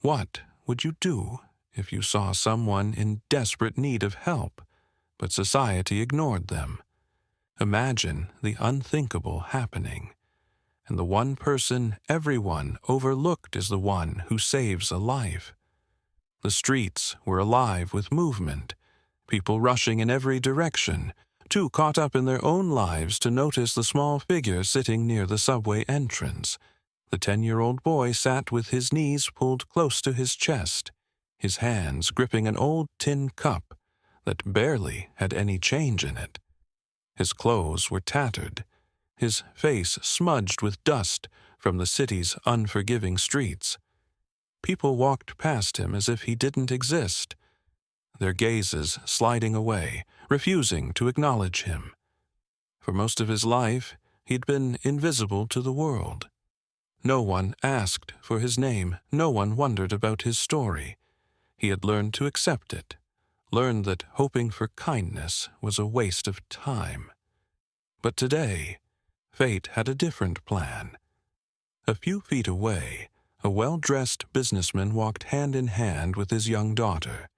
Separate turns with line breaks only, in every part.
What would you do if you saw someone in desperate need of help, but society ignored them? Imagine the unthinkable happening, and the one person everyone overlooked is the one who saves a life. The streets were alive with movement, people rushing in every direction, too caught up in their own lives to notice the small figure sitting near the subway entrance. The 10-year-old boy sat with his knees pulled close to his chest, his hands gripping an old tin cup that barely had any change in it. His clothes were tattered, his face smudged with dust from the city's unforgiving streets. People walked past him as if he didn't exist, their gazes sliding away, refusing to acknowledge him. For most of his life, he'd been invisible to the world. No one asked for his name, no one wondered about his story. He had learned to accept it, learned that hoping for kindness was a waste of time. But today, fate had a different plan. A few feet away, a well-dressed businessman walked hand in hand with his young daughter.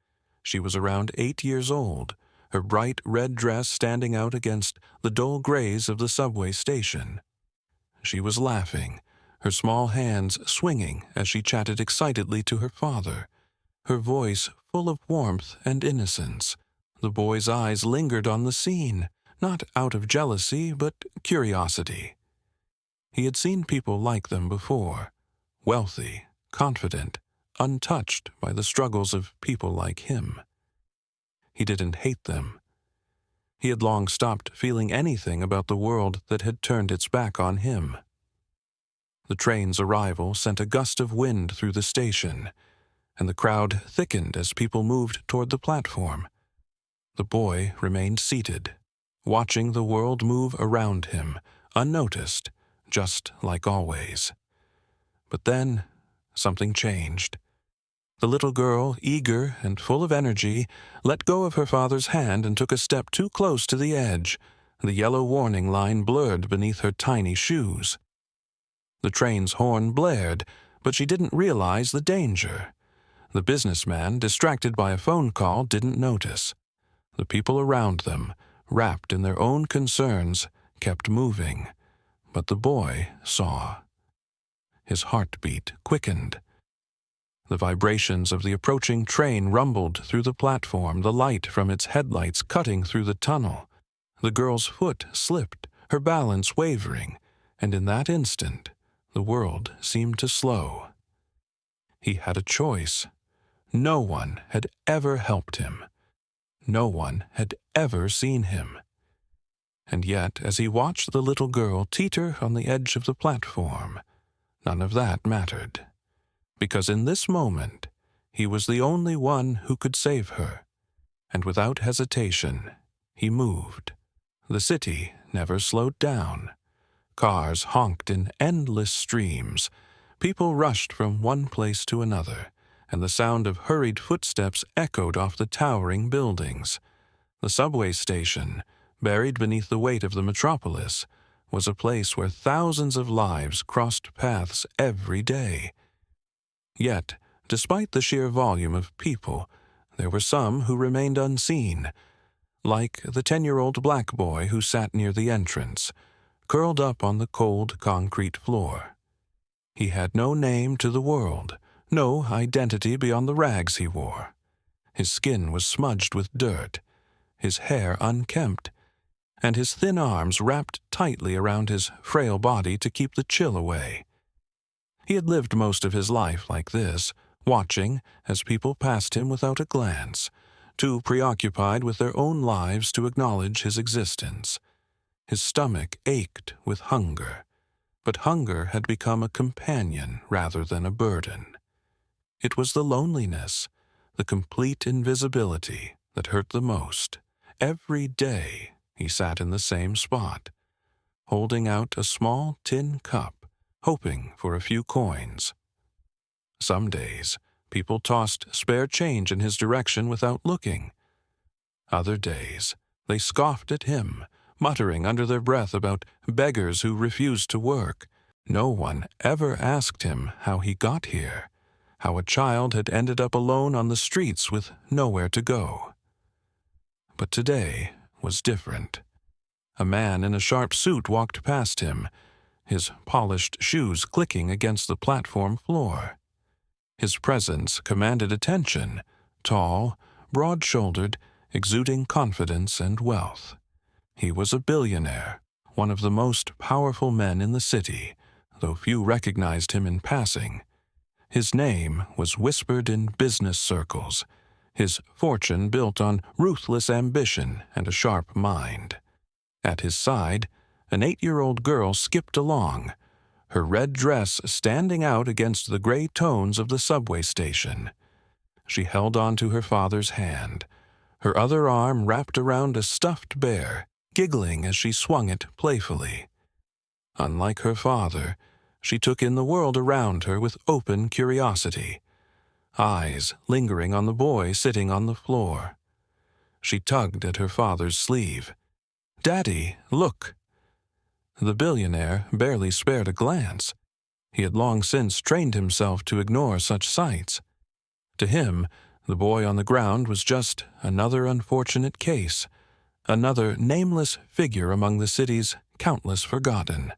She was around 8 years old, her bright red dress standing out against the dull grays of the subway station. She was laughing, her small hands swinging as she chatted excitedly to her father, her voice full of warmth and innocence. The boy's eyes lingered on the scene, not out of jealousy but curiosity. He had seen people like them before, wealthy, confident, untouched by the struggles of people like him. He didn't hate them. He had long stopped feeling anything about the world that had turned its back on him. The train's arrival sent a gust of wind through the station, and the crowd thickened as people moved toward the platform. The boy remained seated, watching the world move around him, unnoticed, just like always. But then, something changed. The little girl, eager and full of energy, let go of her father's hand and took a step too close to the edge. The yellow warning line blurred beneath her tiny shoes. The train's horn blared, but she didn't realize the danger. The businessman, distracted by a phone call, didn't notice. The people around them, wrapped in their own concerns, kept moving. But the boy saw. His heartbeat quickened. The vibrations of the approaching train rumbled through the platform, the light from its headlights cutting through the tunnel. The girl's foot slipped, her balance wavering, and in that instant, the world seemed to slow. He had a choice. No one had ever helped him. No one had ever seen him. And yet, as he watched the little girl teeter on the edge of the platform, none of that mattered. Because in this moment, he was the only one who could save her. And without hesitation, he moved. The city never slowed down. Cars honked in endless streams. People rushed from one place to another, and the sound of hurried footsteps echoed off the towering buildings. The subway station, buried beneath the weight of the metropolis, was a place where thousands of lives crossed paths every day. Yet, despite the sheer volume of people, there were some who remained unseen, like the 10-year-old black boy who sat near the entrance, curled up on the cold concrete floor. He had no name to the world, no identity beyond the rags he wore. His skin was smudged with dirt, his hair unkempt, and his thin arms wrapped tightly around his frail body to keep the chill away. He had lived most of his life like this, watching as people passed him without a glance, too preoccupied with their own lives to acknowledge his existence. His stomach ached with hunger, but hunger had become a companion rather than a burden. It was the loneliness, the complete invisibility, that hurt the most. Every day he sat in the same spot, holding out a small tin cup, hoping for a few coins. Some days, people tossed spare change in his direction without looking. Other days, they scoffed at him, muttering under their breath about beggars who refused to work. No one ever asked him how he got here, how a child had ended up alone on the streets with nowhere to go. But today was different. A man in a sharp suit walked past him, his polished shoes clicking against the platform floor. His presence commanded attention, tall, broad-shouldered, exuding confidence and wealth. He was a billionaire, one of the most powerful men in the city, though few recognized him in passing. His name was whispered in business circles, his fortune built on ruthless ambition and a sharp mind. At his side, an 8-year-old girl skipped along, her red dress standing out against the gray tones of the subway station. She held on to her father's hand, her other arm wrapped around a stuffed bear, giggling as she swung it playfully. Unlike her father, she took in the world around her with open curiosity, eyes lingering on the boy sitting on the floor. She tugged at her father's sleeve. "Daddy, look!" The billionaire barely spared a glance. He had long since trained himself to ignore such sights. To him, the boy on the ground was just another unfortunate case, another nameless figure among the city's countless forgotten.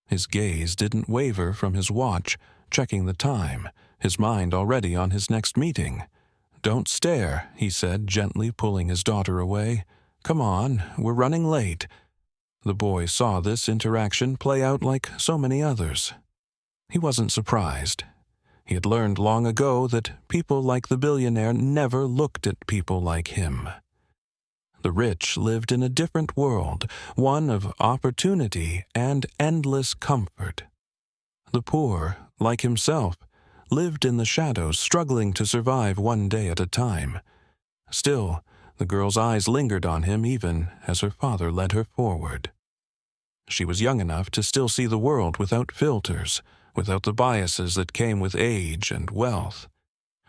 His gaze didn't waver from his watch, checking the time, his mind already on his next meeting. "Don't stare," he said, gently pulling his daughter away. "Come on, we're running late." The boy saw this interaction play out like so many others. He wasn't surprised. He had learned long ago that people like the billionaire never looked at people like him. The rich lived in a different world, one of opportunity and endless comfort. The poor, like himself, lived in the shadows, struggling to survive one day at a time. Still, the girl's eyes lingered on him even as her father led her forward. She was young enough to still see the world without filters, without the biases that came with age and wealth.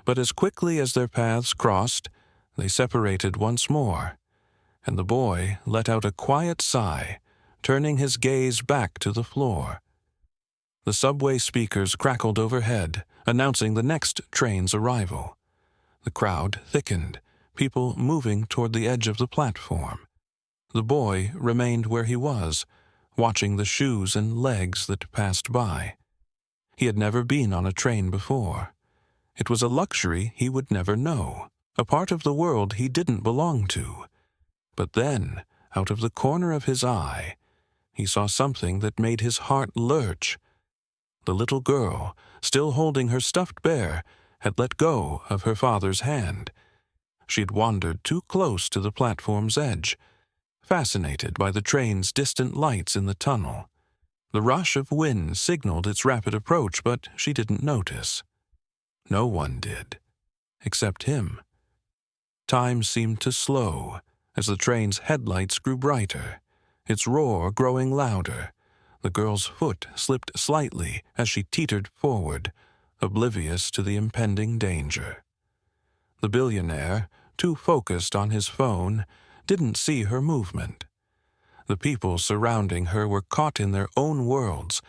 But as quickly as their paths crossed, they separated once more, and the boy let out a quiet sigh, turning his gaze back to the floor. The subway speakers crackled overhead, announcing the next train's arrival. The crowd thickened, people moving toward the edge of the platform. The boy remained where he was, watching the shoes and legs that passed by. He had never been on a train before. It was a luxury he would never know, a part of the world he didn't belong to. But then, out of the corner of his eye, he saw something that made his heart lurch. The little girl, still holding her stuffed bear, had let go of her father's hand. She had wandered too close to the platform's edge, fascinated by the train's distant lights in the tunnel. The rush of wind signaled its rapid approach, but she didn't notice. No one did, except him. Time seemed to slow as the train's headlights grew brighter, its roar growing louder. The girl's foot slipped slightly as she teetered forward, oblivious to the impending danger. The billionaire, too focused on his phone, didn't see her movement. The people surrounding her were caught in their own worlds,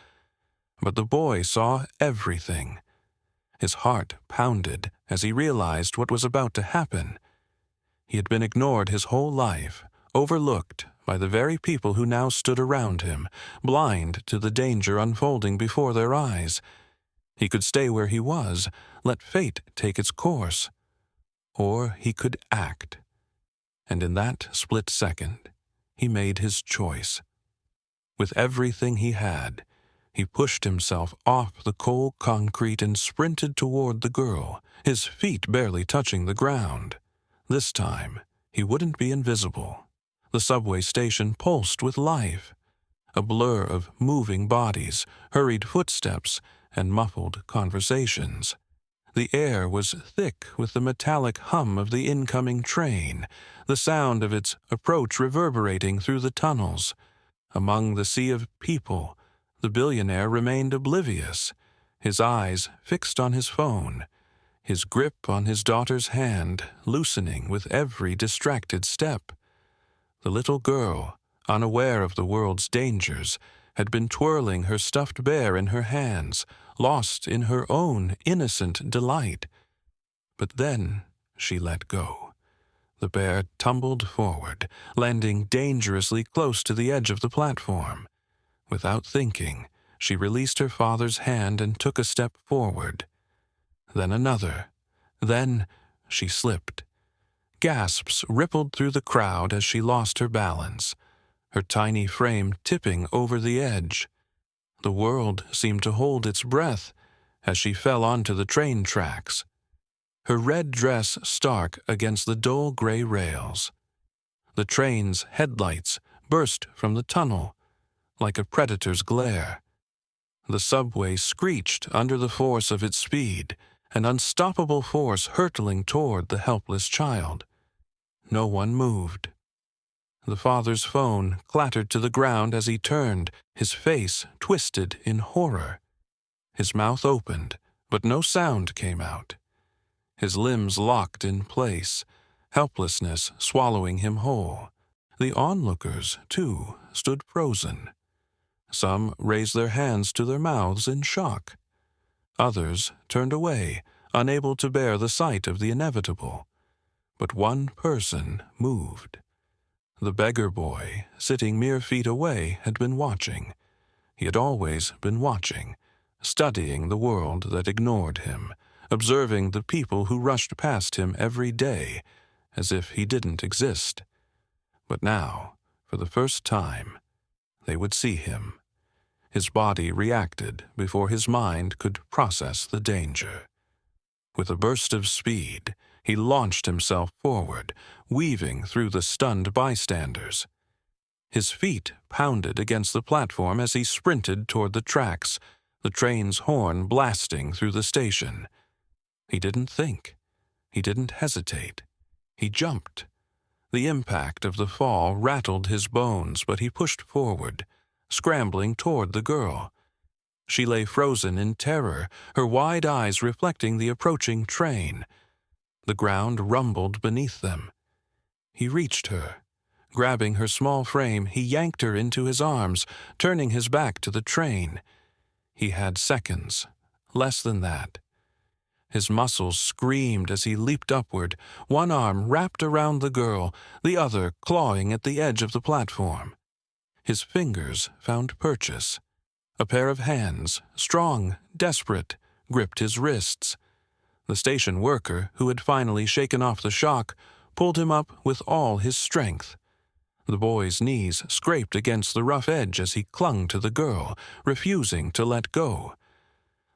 but the boy saw everything. His heart pounded as he realized what was about to happen. He had been ignored his whole life, overlooked by the very people who now stood around him, blind to the danger unfolding before their eyes. He could stay where he was, let fate take its course. Or he could act. And in that split second, he made his choice. With everything he had, he pushed himself off the cold concrete and sprinted toward the girl, his feet barely touching the ground. This time, he wouldn't be invisible. The subway station pulsed with life, a blur of moving bodies, hurried footsteps, and muffled conversations. The air was thick with the metallic hum of the incoming train, the sound of its approach reverberating through the tunnels. Among the sea of people, the billionaire remained oblivious, his eyes fixed on his phone, his grip on his daughter's hand loosening with every distracted step. The little girl, unaware of the world's dangers, had been twirling her stuffed bear in her hands, lost in her own innocent delight. But then she let go. The bear tumbled forward, landing dangerously close to the edge of the platform. Without thinking, she released her father's hand and took a step forward. Then another. Then she slipped. Gasps rippled through the crowd as she lost her balance, her tiny frame tipping over the edge. The world seemed to hold its breath as she fell onto the train tracks, her red dress stark against the dull gray rails. The train's headlights burst from the tunnel like a predator's glare. The subway screeched under the force of its speed, an unstoppable force hurtling toward the helpless child. No one moved. The father's phone clattered to the ground as he turned, his face twisted in horror. His mouth opened, but no sound came out. His limbs locked in place, helplessness swallowing him whole. The onlookers, too, stood frozen. Some raised their hands to their mouths in shock. Others turned away, unable to bear the sight of the inevitable. But one person moved. The beggar boy, sitting mere feet away, had been watching. He had always been watching, studying the world that ignored him, observing the people who rushed past him every day, as if he didn't exist. But now, for the first time, they would see him. His body reacted before his mind could process the danger. With a burst of speed, he launched himself forward, weaving through the stunned bystanders. His feet pounded against the platform as he sprinted toward the tracks, the train's horn blasting through the station. He didn't think. He didn't hesitate. He jumped. The impact of the fall rattled his bones, but he pushed forward, scrambling toward the girl. She lay frozen in terror, her wide eyes reflecting the approaching train. The ground rumbled beneath them. He reached her. Grabbing her small frame, he yanked her into his arms, turning his back to the train. He had seconds, less than that. His muscles screamed as he leaped upward, one arm wrapped around the girl, the other clawing at the edge of the platform. His fingers found purchase. A pair of hands, strong, desperate, gripped his wrists. The station worker, who had finally shaken off the shock, pulled him up with all his strength. The boy's knees scraped against the rough edge as he clung to the girl, refusing to let go.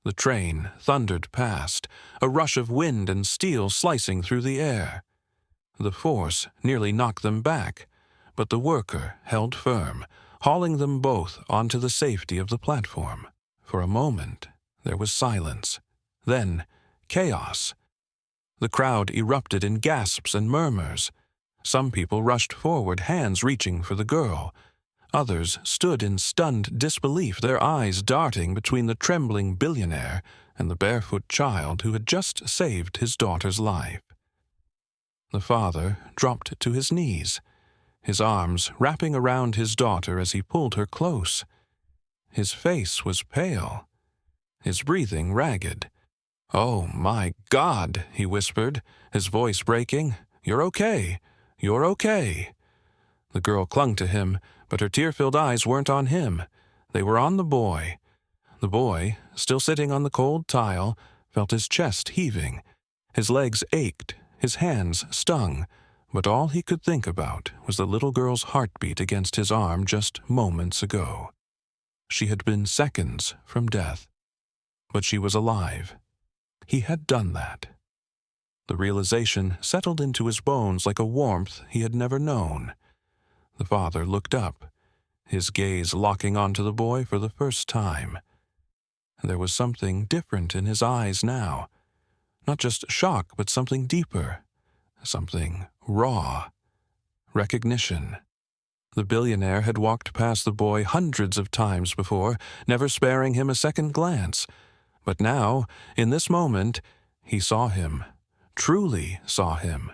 The train thundered past, a rush of wind and steel slicing through the air. The force nearly knocked them back, but the worker held firm, hauling them both onto the safety of the platform. For a moment, there was silence. Then, chaos. The crowd erupted in gasps and murmurs. Some people rushed forward, hands reaching for the girl. Others stood in stunned disbelief, their eyes darting between the trembling billionaire and the barefoot child who had just saved his daughter's life. The father dropped to his knees, his arms wrapping around his daughter as he pulled her close. His face was pale, his breathing ragged. "Oh, my God," he whispered, his voice breaking. "You're okay. You're okay." The girl clung to him, but her tear-filled eyes weren't on him. They were on the boy. The boy, still sitting on the cold tile, felt his chest heaving. His legs ached, his hands stung, but all he could think about was the little girl's heartbeat against his arm just moments ago. She had been seconds from death, but she was alive. He had done that. The realization settled into his bones like a warmth he had never known. The father looked up, his gaze locking onto the boy for the first time. There was something different in his eyes now. Not just shock, but something deeper, something raw. Recognition. The billionaire had walked past the boy hundreds of times before, never sparing him a second glance. But now, in this moment, he saw him, truly saw him.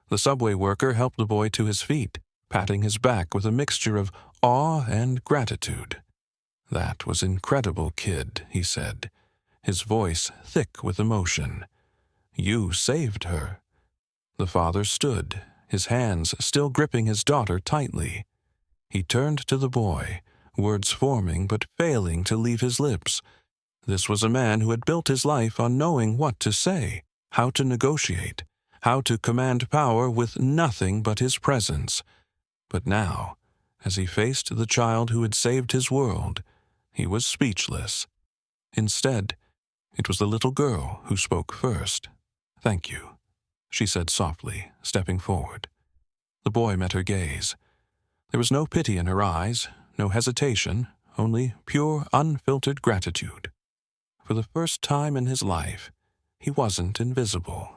The subway worker helped the boy to his feet, patting his back with a mixture of awe and gratitude. "That was incredible, kid," he said. his voice thick with emotion. "You saved her." The father stood, his hands still gripping his daughter tightly. He turned to the boy, words forming but failing to leave his lips. This was a man who had built his life on knowing what to say, how to negotiate, how to command power with nothing but his presence. But now, as he faced the child who had saved his world, he was speechless. Instead, it was the little girl who spoke first. "Thank you," she said softly, stepping forward. The boy met her gaze. There was no pity in her eyes, no hesitation, only pure, unfiltered gratitude. For the first time in his life, he wasn't invisible.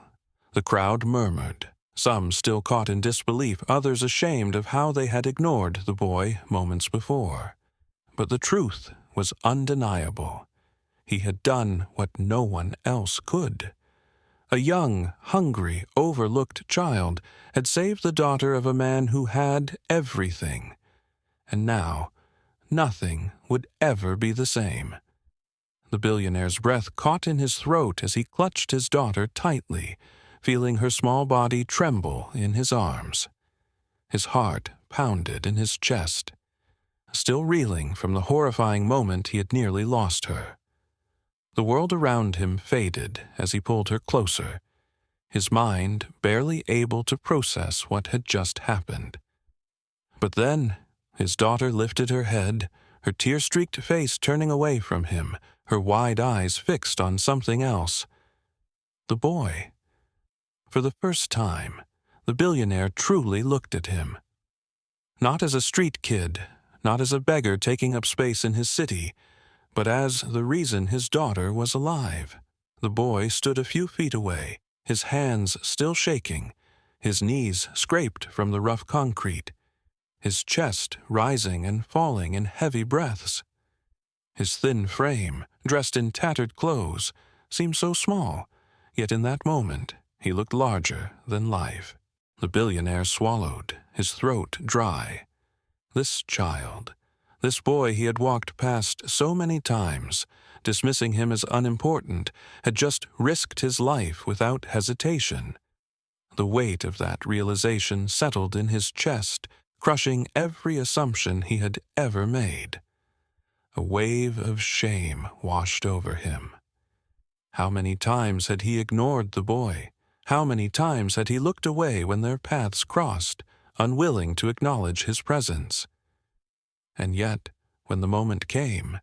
The crowd murmured, some still caught in disbelief, others ashamed of how they had ignored the boy moments before. But the truth was undeniable. He had done what no one else could. A young, hungry, overlooked child had saved the daughter of a man who had everything. And now, nothing would ever be the same. The billionaire's breath caught in his throat as he clutched his daughter tightly, feeling her small body tremble in his arms. His heart pounded in his chest, still reeling from the horrifying moment he had nearly lost her. The world around him faded as he pulled her closer, his mind barely able to process what had just happened. But then, his daughter lifted her head, her tear-streaked face turning away from him, her wide eyes fixed on something else. The boy. For the first time, the billionaire truly looked at him. Not as a street kid, not as a beggar taking up space in his city, but as the reason his daughter was alive. The boy stood a few feet away, his hands still shaking, his knees scraped from the rough concrete, his chest rising and falling in heavy breaths. His thin frame, dressed in tattered clothes, seemed so small, yet in that moment he looked larger than life. The billionaire swallowed, his throat dry. This child, this boy he had walked past so many times, dismissing him as unimportant, had just risked his life without hesitation. The weight of that realization settled in his chest, crushing every assumption he had ever made. A wave of shame washed over him. How many times had he ignored the boy? How many times had he looked away when their paths crossed, unwilling to acknowledge his presence? And yet, when the moment came,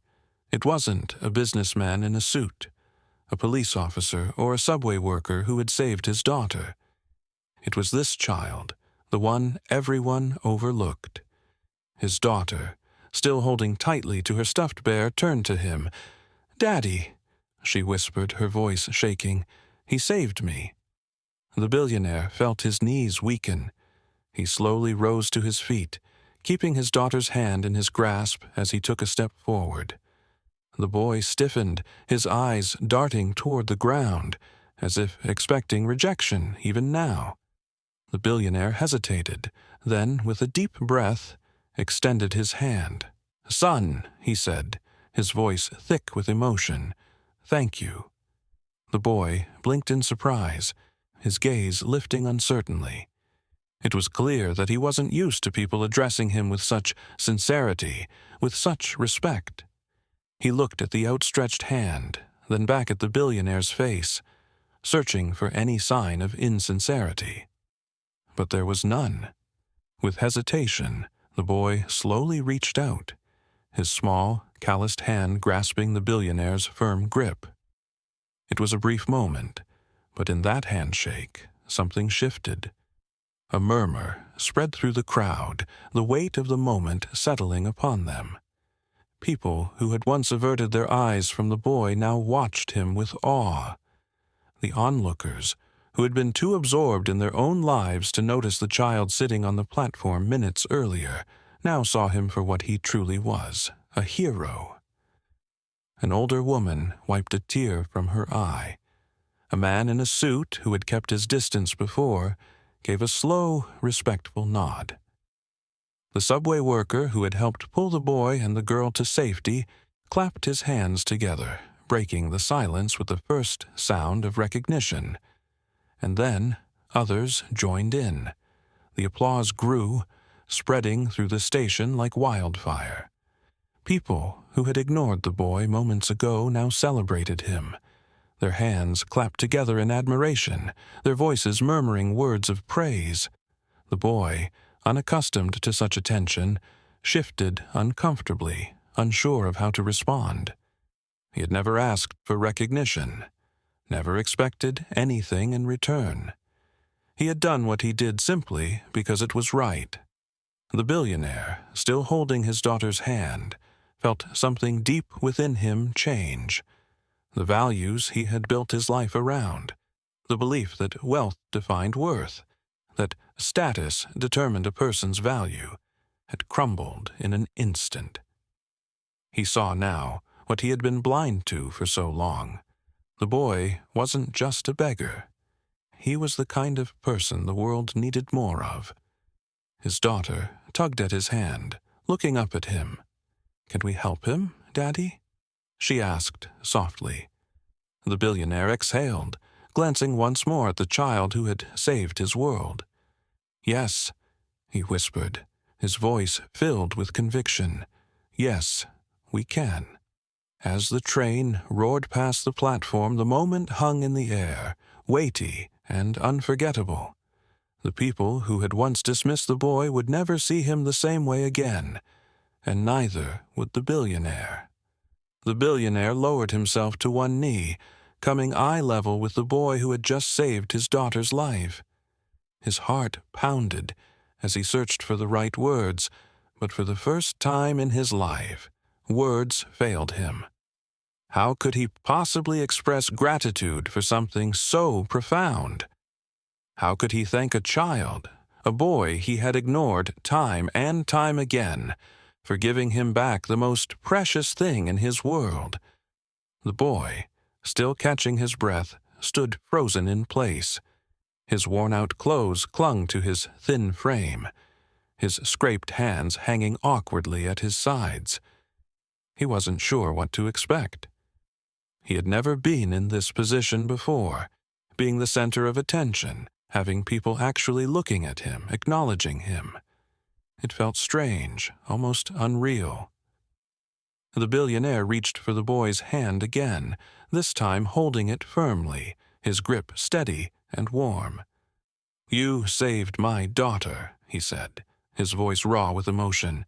it wasn't a businessman in a suit, a police officer, or a subway worker who had saved his daughter. It was this child, the one everyone overlooked. His daughter, still holding tightly to her stuffed bear, turned to him. "Daddy," she whispered, her voice shaking, "he saved me." The billionaire felt his knees weaken. He slowly rose to his feet, keeping his daughter's hand in his grasp as he took a step forward. The boy stiffened, his eyes darting toward the ground, as if expecting rejection even now. The billionaire hesitated, then, with a deep breath, extended his hand. "Son," he said, his voice thick with emotion, "thank you." The boy blinked in surprise, his gaze lifting uncertainly. It was clear that he wasn't used to people addressing him with such sincerity, with such respect. He looked at the outstretched hand, then back at the billionaire's face, searching for any sign of insincerity. But there was none. With hesitation, the boy slowly reached out, his small, calloused hand grasping the billionaire's firm grip. It was a brief moment, but in that handshake, something shifted. A murmur spread through the crowd, the weight of the moment settling upon them. People who had once averted their eyes from the boy now watched him with awe. The onlookers, who had been too absorbed in their own lives to notice the child sitting on the platform minutes earlier, now saw him for what he truly was, a hero. An older woman wiped a tear from her eye. A man in a suit, who had kept his distance before, gave a slow, respectful nod. The subway worker who had helped pull the boy and the girl to safety clapped his hands together, breaking the silence with the first sound of recognition. And then others joined in. The applause grew, spreading through the station like wildfire. People who had ignored the boy moments ago now celebrated him. Their hands clapped together in admiration, their voices murmuring words of praise. The boy, unaccustomed to such attention, shifted uncomfortably, unsure of how to respond. He had never asked for recognition, never expected anything in return. He had done what he did simply because it was right. The billionaire, still holding his daughter's hand, felt something deep within him change. The values he had built his life around, the belief that wealth defined worth, that status determined a person's value, had crumbled in an instant. He saw now what he had been blind to for so long. The boy wasn't just a beggar. He was the kind of person the world needed more of. His daughter tugged at his hand, looking up at him. "Can we help him, Daddy?" she asked softly. The billionaire exhaled, glancing once more at the child who had saved his world. "Yes," he whispered, his voice filled with conviction. "Yes, we can." As the train roared past the platform, the moment hung in the air, weighty and unforgettable. The people who had once dismissed the boy would never see him the same way again, and neither would the billionaire. The billionaire lowered himself to one knee, coming eye level with the boy who had just saved his daughter's life. His heart pounded as he searched for the right words, but for the first time in his life, words failed him. How could he possibly express gratitude for something so profound? How could he thank a child, a boy he had ignored time and time again, for giving him back the most precious thing in his world? The boy, still catching his breath, stood frozen in place. His worn-out clothes clung to his thin frame, his scraped hands hanging awkwardly at his sides. He wasn't sure what to expect. He had never been in this position before, being the center of attention, having people actually looking at him, acknowledging him. It felt strange, almost unreal. The billionaire reached for the boy's hand again, this time holding it firmly, his grip steady and warm. "You saved my daughter," he said, his voice raw with emotion.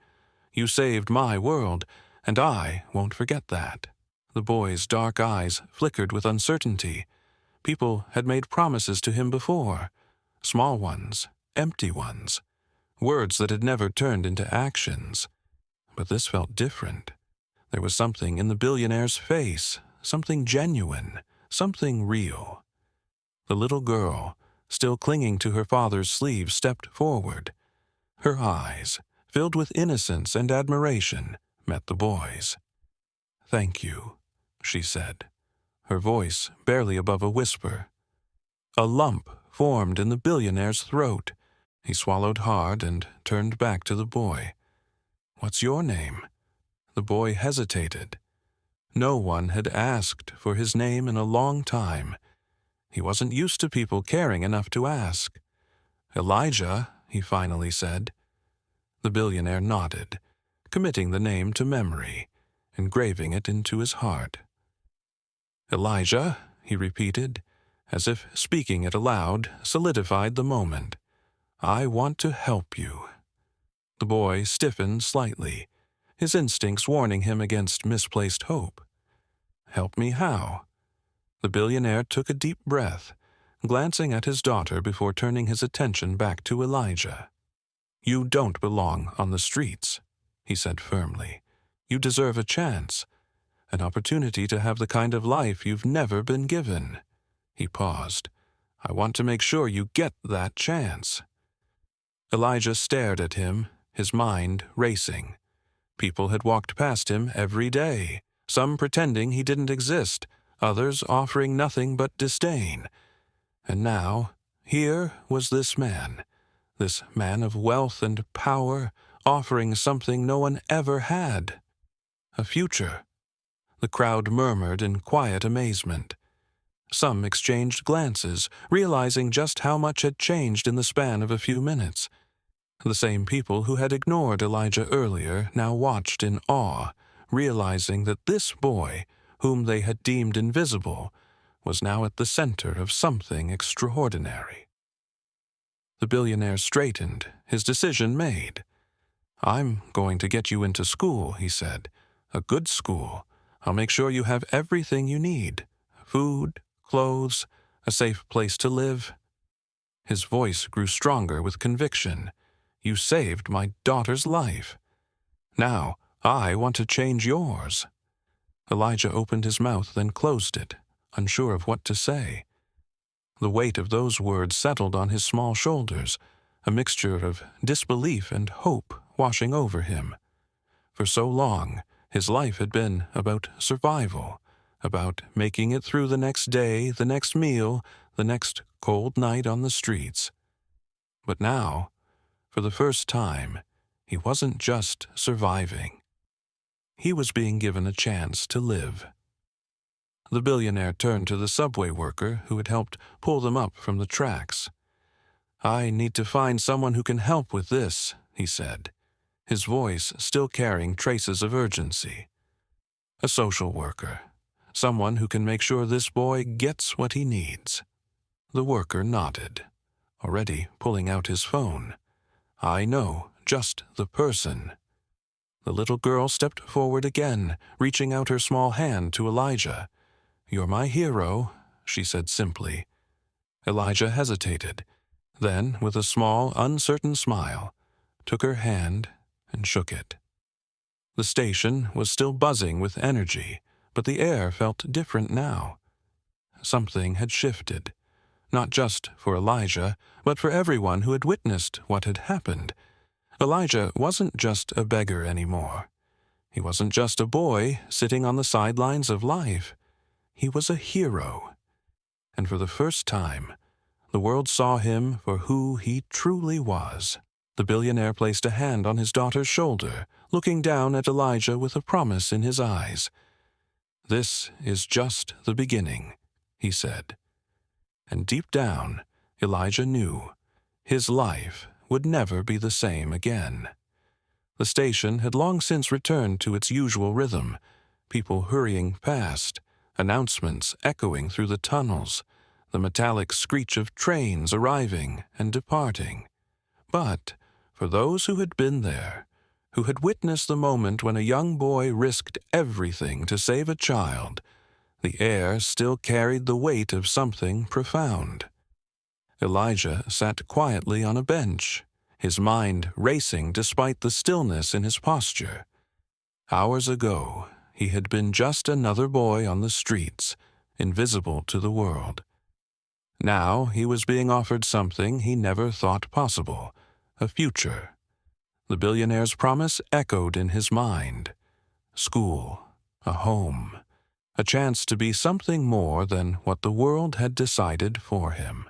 "You saved my world, and I won't forget that." The boy's dark eyes flickered with uncertainty. People had made promises to him before, small ones, empty ones, words that had never turned into actions. But this felt different. There was something in the billionaire's face, something genuine, something real. The little girl, still clinging to her father's sleeve, stepped forward. Her eyes, filled with innocence and admiration, met the boy's. "Thank you," she said, her voice barely above a whisper. A lump formed in the billionaire's throat. He swallowed hard and turned back to the boy. "What's your name?" The boy hesitated. No one had asked for his name in a long time. He wasn't used to people caring enough to ask. "Elijah," he finally said. The billionaire nodded, committing the name to memory, engraving it into his heart. "Elijah," he repeated, as if speaking it aloud solidified the moment. "I want to help you." The boy stiffened slightly, his instincts warning him against misplaced hope. "Help me how?" The billionaire took a deep breath, glancing at his daughter before turning his attention back to Elijah. "You don't belong on the streets," he said firmly. "You deserve a chance, an opportunity to have the kind of life you've never been given." He paused. "I want to make sure you get that chance." Elijah stared at him, his mind racing. People had walked past him every day, some pretending he didn't exist, others offering nothing but disdain. And now, here was this man of wealth and power, offering something no one ever had. A future. The crowd murmured in quiet amazement. Some exchanged glances, realizing just how much had changed in the span of a few minutes. The same people who had ignored Elijah earlier now watched in awe, realizing that this boy, whom they had deemed invisible, was now at the center of something extraordinary. The billionaire straightened, his decision made. "I'm going to get you into school," he said. "A good school. I'll make sure you have everything you need. Food, clothes, a safe place to live." His voice grew stronger with conviction. "You saved my daughter's life. Now, I want to change yours." Elijah opened his mouth, then closed it, unsure of what to say. The weight of those words settled on his small shoulders, a mixture of disbelief and hope washing over him. For so long, his life had been about survival, about making it through the next day, the next meal, the next cold night on the streets. But now, for the first time, he wasn't just surviving. He was being given a chance to live. The billionaire turned to the subway worker who had helped pull them up from the tracks. "I need to find someone who can help with this," he said, his voice still carrying traces of urgency. "A social worker, someone who can make sure this boy gets what he needs." The worker nodded, already pulling out his phone. "I know just the person." The little girl stepped forward again, reaching out her small hand to Elijah. "You're my hero," she said simply. Elijah hesitated, then, with a small, uncertain smile, took her hand and shook it. The station was still buzzing with energy, but the air felt different now. Something had shifted, not just for Elijah, but for everyone who had witnessed what had happened. Elijah wasn't just a beggar anymore. He wasn't just a boy sitting on the sidelines of life. He was a hero. And for the first time, the world saw him for who he truly was. The billionaire placed a hand on his daughter's shoulder, looking down at Elijah with a promise in his eyes. "This is just the beginning," he said. And deep down, Elijah knew his life would never be the same again. The station had long since returned to its usual rhythm, people hurrying past, announcements echoing through the tunnels, the metallic screech of trains arriving and departing. But for those who had been there, who had witnessed the moment when a young boy risked everything to save a child, the air still carried the weight of something profound. Elijah sat quietly on a bench, his mind racing despite the stillness in his posture. Hours ago, he had been just another boy on the streets, invisible to the world. Now he was being offered something he never thought possible, a future. The billionaire's promise echoed in his mind. School, a home, a chance to be something more than what the world had decided for him.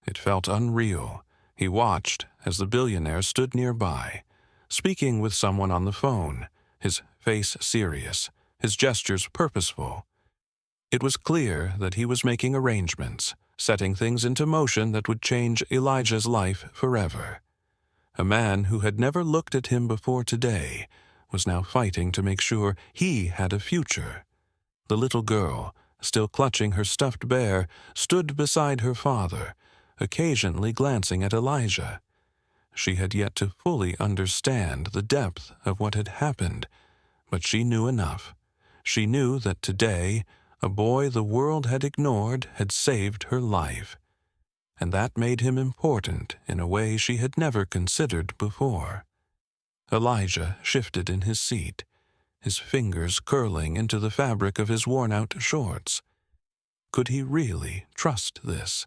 It felt unreal. He watched as the billionaire stood nearby, speaking with someone on the phone, his face serious, his gestures purposeful. It was clear that he was making arrangements, setting things into motion that would change Elijah's life forever. A man who had never looked at him before today was now fighting to make sure he had a future. The little girl, still clutching her stuffed bear, stood beside her father, occasionally glancing at Elijah. She had yet to fully understand the depth of what had happened, but she knew enough. She knew that today, a boy the world had ignored had saved her life, and that made him important in a way she had never considered before. Elijah shifted in his seat, his fingers curling into the fabric of his worn-out shorts. Could he really trust this?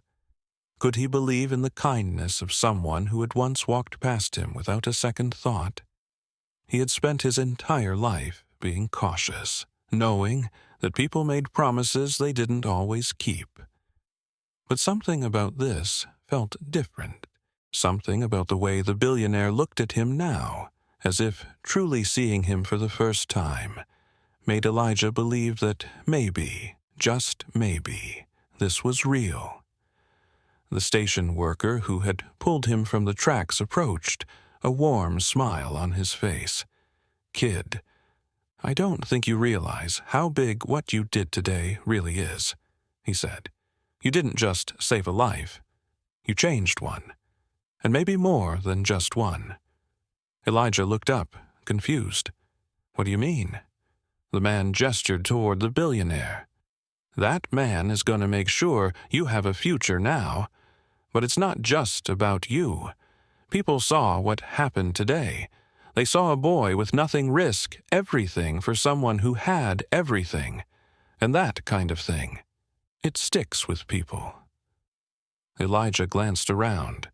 Could he believe in the kindness of someone who had once walked past him without a second thought? He had spent his entire life being cautious, knowing that people made promises they didn't always keep. But something about this felt different. Something about the way the billionaire looked at him now, as if truly seeing him for the first time, made Elijah believe that maybe, just maybe, this was real. The station worker who had pulled him from the tracks approached, a warm smile on his face. "Kid, I don't think you realize how big what you did today really is," he said. "You didn't just save a life. You changed one. And maybe more than just one." Elijah looked up, confused. "What do you mean?" The man gestured toward the billionaire. "That man is going to make sure you have a future now. But it's not just about you. People saw what happened today. They saw a boy with nothing risk everything for someone who had everything. And that kind of thing, it sticks with people." Elijah glanced around.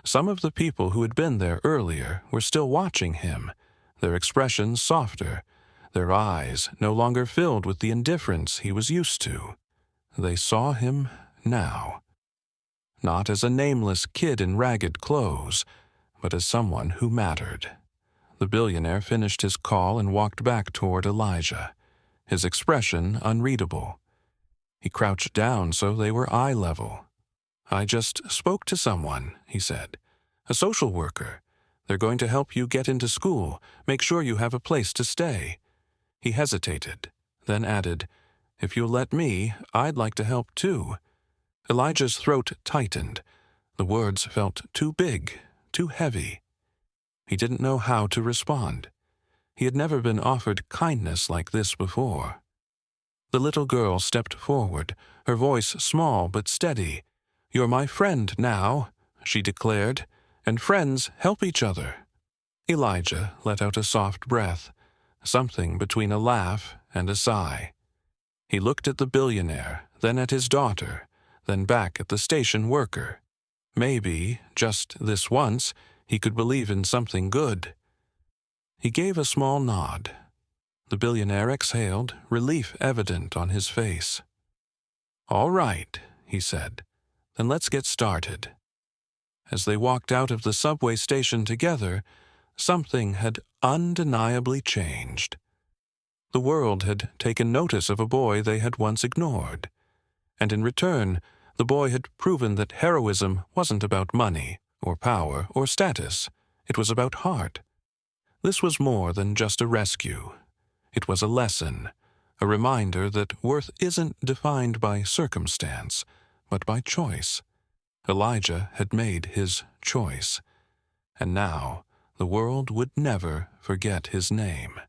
Some of the people who had been there earlier were still watching him, their expressions softer, their eyes no longer filled with the indifference he was used to. They saw him now. Not as a nameless kid in ragged clothes, but as someone who mattered. The billionaire finished his call and walked back toward Elijah, his expression unreadable. He crouched down so they were eye level. "I just spoke to someone," he said. "A social worker. They're going to help you get into school, make sure you have a place to stay." He hesitated, then added, "If you'll let me, I'd like to help too." Elijah's throat tightened. The words felt too big, too heavy. He didn't know how to respond. He had never been offered kindness like this before. The little girl stepped forward, her voice small but steady. "You're my friend now," she declared, "and friends help each other." Elijah let out a soft breath, something between a laugh and a sigh. He looked at the billionaire, then at his daughter, then back at the station worker. Maybe, just this once, he could believe in something good. He gave a small nod. The billionaire exhaled, relief evident on his face. "All right," he said. "Then let's get started." As they walked out of the subway station together, something had undeniably changed. The world had taken notice of a boy they had once ignored. And in return, the boy had proven that heroism wasn't about money, or power, or status. It was about heart. This was more than just a rescue. It was a lesson, a reminder that worth isn't defined by circumstance, but by choice. Elijah had made his choice, and now the world would never forget his name.